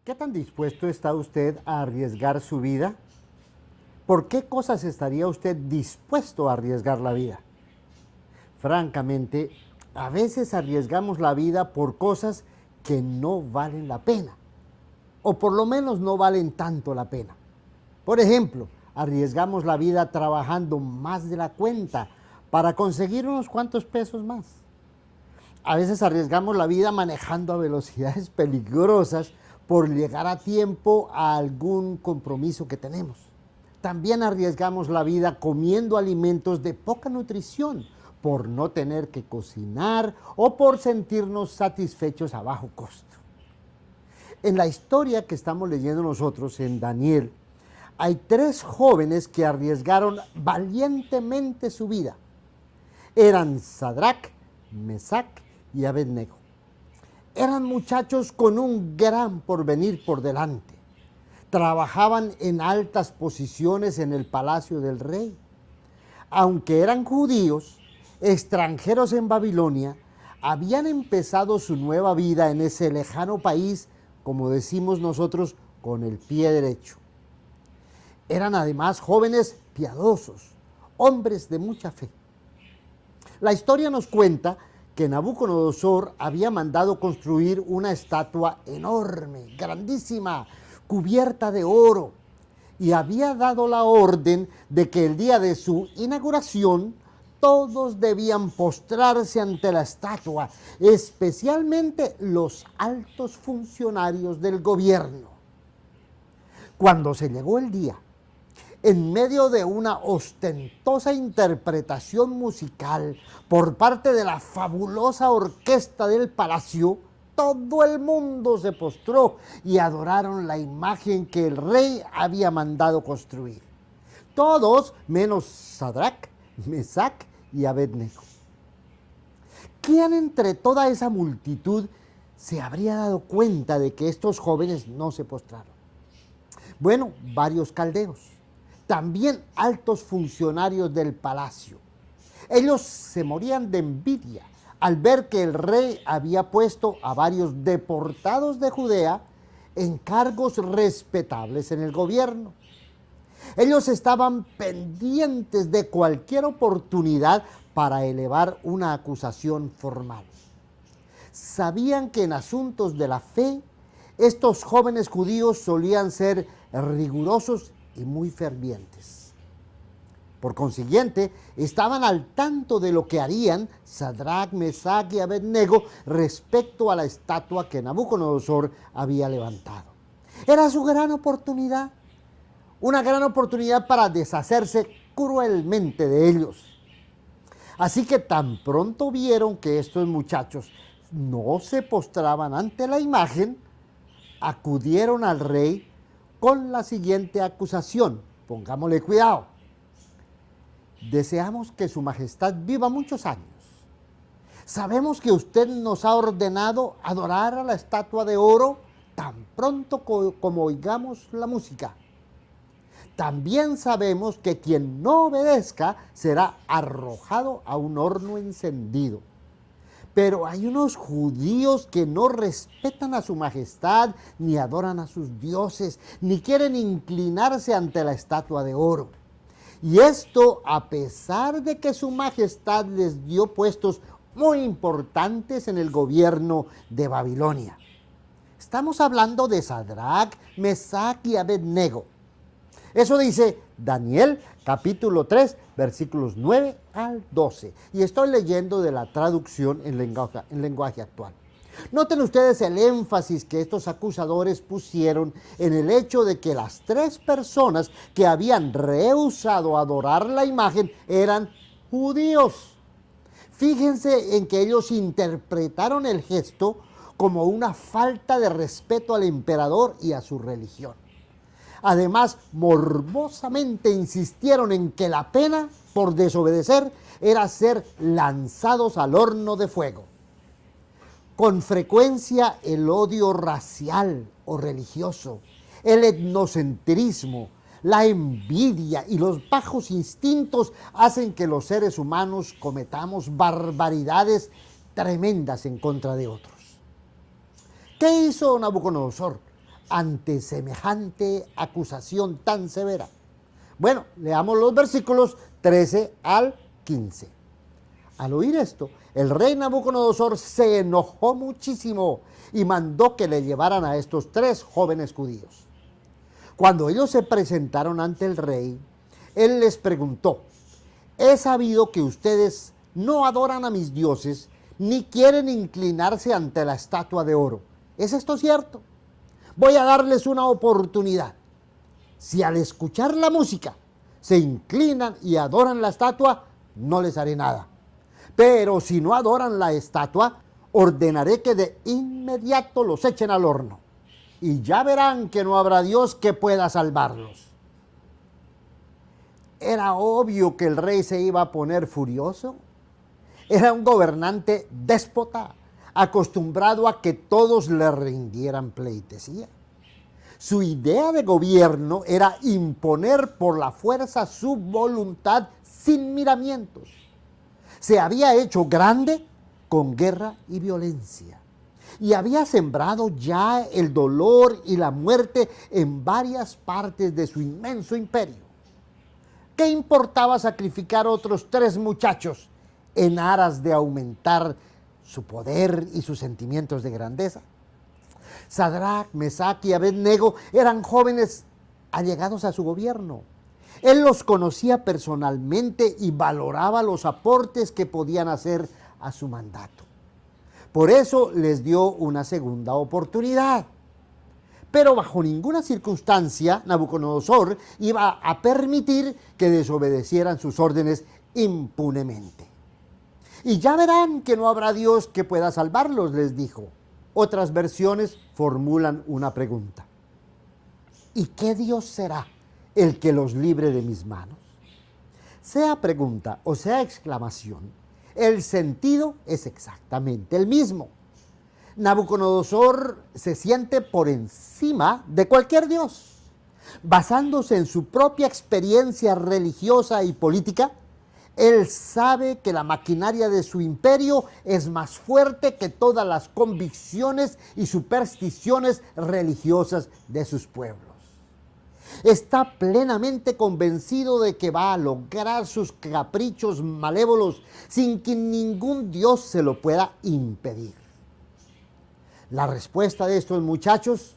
¿Qué tan dispuesto está usted a arriesgar su vida? ¿Por qué cosas estaría usted dispuesto a arriesgar la vida? Francamente, a veces arriesgamos la vida por cosas que no valen la pena, o por lo menos no valen tanto la pena. Por ejemplo, arriesgamos la vida trabajando más de la cuenta para conseguir unos cuantos pesos más. A veces arriesgamos la vida manejando a velocidades peligrosas por llegar a tiempo a algún compromiso que tenemos. También arriesgamos la vida comiendo alimentos de poca nutrición por no tener que cocinar o por sentirnos satisfechos a bajo costo. En la historia que estamos leyendo nosotros en Daniel, hay 3 jóvenes que arriesgaron valientemente su vida. Eran Sadrac, Mesac y Abednego. Eran muchachos con un gran porvenir por delante. Trabajaban en altas posiciones en el palacio del rey. Aunque eran judíos, extranjeros en Babilonia, habían empezado su nueva vida en ese lejano país, como decimos nosotros, con el pie derecho. Eran además jóvenes piadosos, hombres de mucha fe. La historia nos cuenta que Nabucodonosor había mandado construir una estatua enorme, grandísima, cubierta de oro, y había dado la orden de que el día de su inauguración todos debían postrarse ante la estatua, especialmente los altos funcionarios del gobierno. Cuando se llegó el día, en medio de una ostentosa interpretación musical por parte de la fabulosa orquesta del palacio, todo el mundo se postró y adoraron la imagen que el rey había mandado construir. Todos menos Sadrac, Mesac y Abednego. ¿Quién entre toda esa multitud se habría dado cuenta de que estos jóvenes no se postraron? Bueno, varios caldeos, también altos funcionarios del palacio. Ellos se morían de envidia al ver que el rey había puesto a varios deportados de Judea en cargos respetables en el gobierno. Ellos estaban pendientes de cualquier oportunidad para elevar una acusación formal. Sabían que en asuntos de la fe, estos jóvenes judíos solían ser rigurosos y muy fervientes. Por consiguiente, estaban al tanto de lo que harían Sadrac, Mesac y Abednego respecto a la estatua que Nabucodonosor había levantado. Era su gran oportunidad, una gran oportunidad para deshacerse cruelmente de ellos. Así que tan pronto vieron que estos muchachos no se postraban ante la imagen, acudieron al rey con la siguiente acusación. Pongámosle cuidado. Deseamos que su majestad viva muchos años. Sabemos que usted nos ha ordenado adorar a la estatua de oro tan pronto como oigamos la música. También sabemos que quien no obedezca será arrojado a un horno encendido. Pero hay unos judíos que no respetan a su majestad, ni adoran a sus dioses, ni quieren inclinarse ante la estatua de oro. Y esto a pesar de que su majestad les dio puestos muy importantes en el gobierno de Babilonia. Estamos hablando de Sadrac, Mesac y Abednego. Eso dice Daniel capítulo 3, versículos 9 al 12. Y estoy leyendo de la traducción en lenguaje actual. Noten ustedes el énfasis que estos acusadores pusieron en el hecho de que las 3 personas que habían rehusado adorar la imagen eran judíos. Fíjense en que ellos interpretaron el gesto como una falta de respeto al emperador y a su religión. Además, morbosamente insistieron en que la pena por desobedecer era ser lanzados al horno de fuego. Con frecuencia el odio racial o religioso, el etnocentrismo, la envidia y los bajos instintos hacen que los seres humanos cometamos barbaridades tremendas en contra de otros. ¿Qué hizo Nabucodonosor? ante semejante acusación tan severa? Bueno, leamos los versículos 13 al 15. Al oír esto, el rey Nabucodonosor se enojó muchísimo y mandó que le llevaran a estos 3 jóvenes judíos. Cuando ellos se presentaron ante el rey, él les preguntó: he sabido que ustedes no adoran a mis dioses ni quieren inclinarse ante la estatua de oro. ¿Es esto cierto? Voy a darles una oportunidad. Si al escuchar la música se inclinan y adoran la estatua, no les haré nada. Pero si no adoran la estatua, ordenaré que de inmediato los echen al horno. Y ya verán que no habrá Dios que pueda salvarlos. Era obvio que el rey se iba a poner furioso. Era un gobernante déspota, acostumbrado a que todos le rindieran pleitesía. Su idea de gobierno era imponer por la fuerza su voluntad sin miramientos. Se había hecho grande con guerra y violencia, y había sembrado ya el dolor y la muerte en varias partes de su inmenso imperio. ¿Qué importaba sacrificar otros 3 muchachos en aras de aumentar su poder y sus sentimientos de grandeza? Sadrac, Mesac y Abed-Nego eran jóvenes allegados a su gobierno. Él los conocía personalmente y valoraba los aportes que podían hacer a su mandato. Por eso les dio una segunda oportunidad. Pero bajo ninguna circunstancia Nabucodonosor iba a permitir que desobedecieran sus órdenes impunemente. Y ya verán que no habrá Dios que pueda salvarlos, les dijo. Otras versiones formulan una pregunta: ¿y qué Dios será el que los libre de mis manos? Sea pregunta o sea exclamación, el sentido es exactamente el mismo. Nabucodonosor se siente por encima de cualquier Dios. Basándose en su propia experiencia religiosa y política, él sabe que la maquinaria de su imperio es más fuerte que todas las convicciones y supersticiones religiosas de sus pueblos. Está plenamente convencido de que va a lograr sus caprichos malévolos sin que ningún Dios se lo pueda impedir. La respuesta de estos muchachos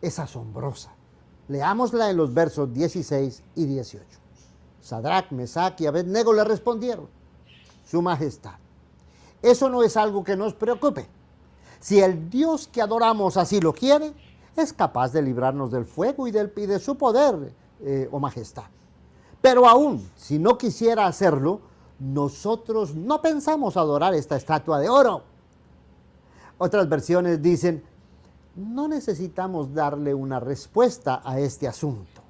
es asombrosa. Leámosla en los versos 16 y 18. Sadrac, Mesac y Abed-Nego le respondieron: Su Majestad, eso no es algo que nos preocupe. Si el Dios que adoramos así lo quiere, es capaz de librarnos del fuego y de su poder, oh Majestad. Pero aún, si no quisiera hacerlo, nosotros no pensamos adorar esta estatua de oro. Otras versiones dicen: no necesitamos darle una respuesta a este asunto.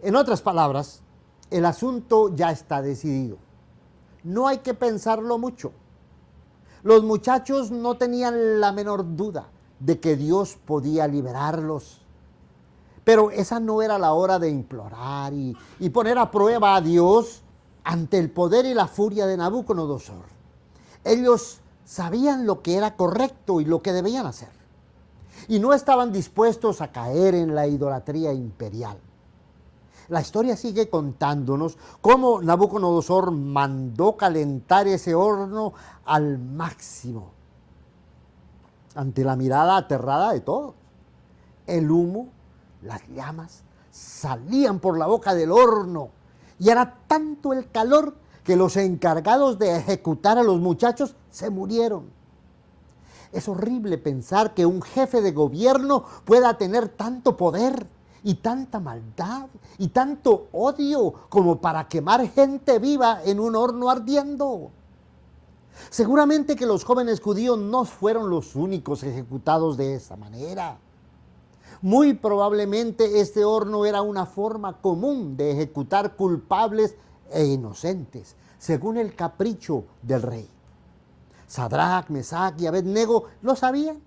En otras palabras, el asunto ya está decidido. No hay que pensarlo mucho. Los muchachos no tenían la menor duda de que Dios podía liberarlos. Pero esa no era la hora de implorar y poner a prueba a Dios ante el poder y la furia de Nabucodonosor. Ellos sabían lo que era correcto y lo que debían hacer, y no estaban dispuestos a caer en la idolatría imperial. La historia sigue contándonos cómo Nabucodonosor mandó calentar ese horno al máximo, ante la mirada aterrada de todos. El humo, las llamas, salían por la boca del horno, y era tanto el calor que los encargados de ejecutar a los muchachos se murieron. Es horrible pensar que un jefe de gobierno pueda tener tanto poder y tanta maldad y tanto odio como para quemar gente viva en un horno ardiendo. Seguramente que los jóvenes judíos no fueron los únicos ejecutados de esa manera. Muy probablemente este horno era una forma común de ejecutar culpables e inocentes, según el capricho del rey. Sadrac, Mesac y Abed-Nego lo sabían.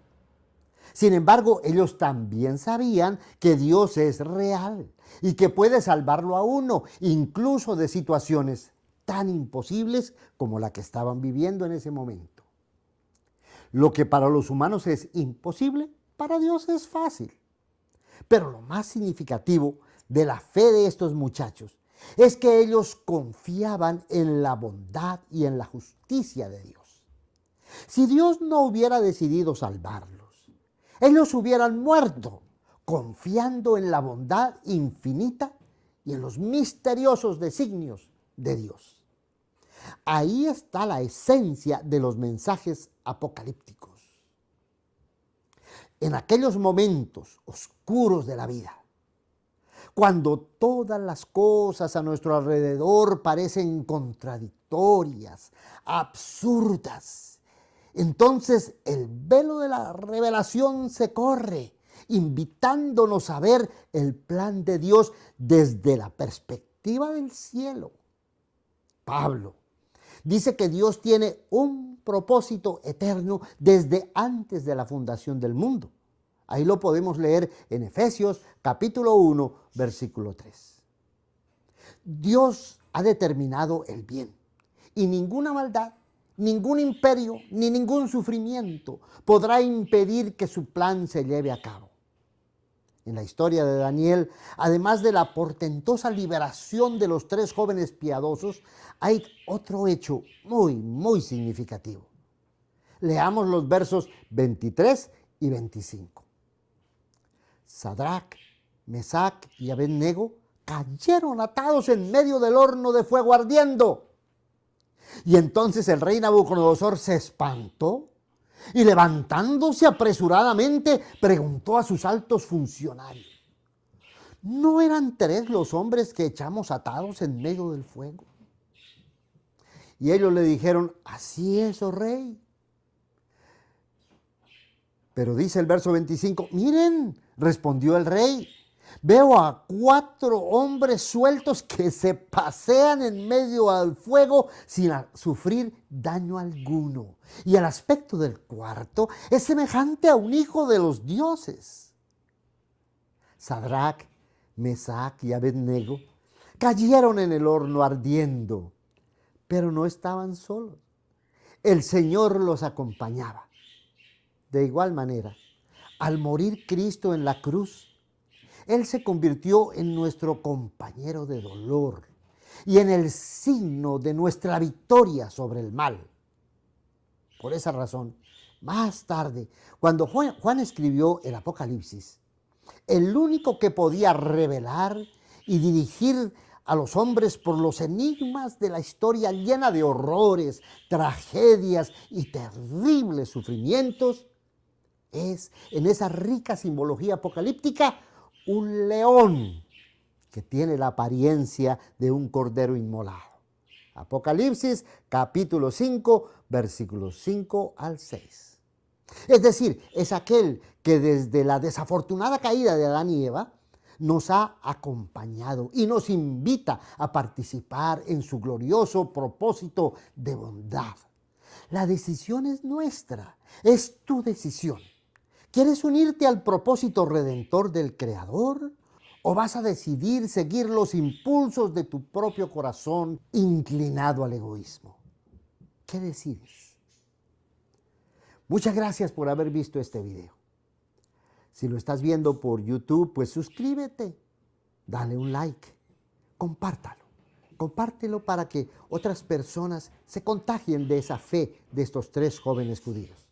Sin embargo, ellos también sabían que Dios es real y que puede salvarlo a uno, incluso de situaciones tan imposibles como la que estaban viviendo en ese momento. Lo que para los humanos es imposible, para Dios es fácil. Pero lo más significativo de la fe de estos muchachos es que ellos confiaban en la bondad y en la justicia de Dios. Si Dios no hubiera decidido salvarlos, ellos hubieran muerto confiando en la bondad infinita y en los misteriosos designios de Dios. Ahí está la esencia de los mensajes apocalípticos. En aquellos momentos oscuros de la vida, cuando todas las cosas a nuestro alrededor parecen contradictorias, absurdas, entonces el velo de la revelación se corre, invitándonos a ver el plan de Dios desde la perspectiva del cielo. Pablo dice que Dios tiene un propósito eterno desde antes de la fundación del mundo. Ahí lo podemos leer en Efesios capítulo 1, versículo 3. Dios ha determinado el bien y ninguna maldad, ningún imperio, ni ningún sufrimiento podrá impedir que su plan se lleve a cabo. En la historia de Daniel, además de la portentosa liberación de los 3 jóvenes piadosos, hay otro hecho muy significativo. Leamos los versos 23 y 25. Sadrac, Mesac y Abednego cayeron atados en medio del horno de fuego ardiendo. Y entonces el rey Nabucodonosor se espantó y levantándose apresuradamente preguntó a sus altos funcionarios: ¿no eran 3 los hombres que echamos atados en medio del fuego? Y ellos le dijeron: así es, oh rey. Pero dice el verso 25, miren, respondió el rey, veo a 4 hombres sueltos que se pasean en medio del fuego sin sufrir daño alguno. Y el aspecto del cuarto es semejante a un hijo de los dioses. Sadrac, Mesac y Abednego cayeron en el horno ardiendo, pero no estaban solos. El Señor los acompañaba. De igual manera, al morir Cristo en la cruz, Él se convirtió en nuestro compañero de dolor y en el signo de nuestra victoria sobre el mal. Por esa razón, más tarde, cuando Juan escribió el Apocalipsis, el único que podía revelar y dirigir a los hombres por los enigmas de la historia llena de horrores, tragedias y terribles sufrimientos, es en esa rica simbología apocalíptica un león que tiene la apariencia de un cordero inmolado. Apocalipsis capítulo 5, versículos 5 al 6. Es decir, es aquel que desde la desafortunada caída de Adán y Eva nos ha acompañado y nos invita a participar en su glorioso propósito de bondad. La decisión es nuestra, es tu decisión. ¿Quieres unirte al propósito redentor del Creador? ¿O vas a decidir seguir los impulsos de tu propio corazón inclinado al egoísmo? ¿Qué decides? Muchas gracias por haber visto este video. Si lo estás viendo por YouTube, pues suscríbete, dale un like, compártalo. Compártelo para que otras personas se contagien de esa fe de estos 3 jóvenes judíos.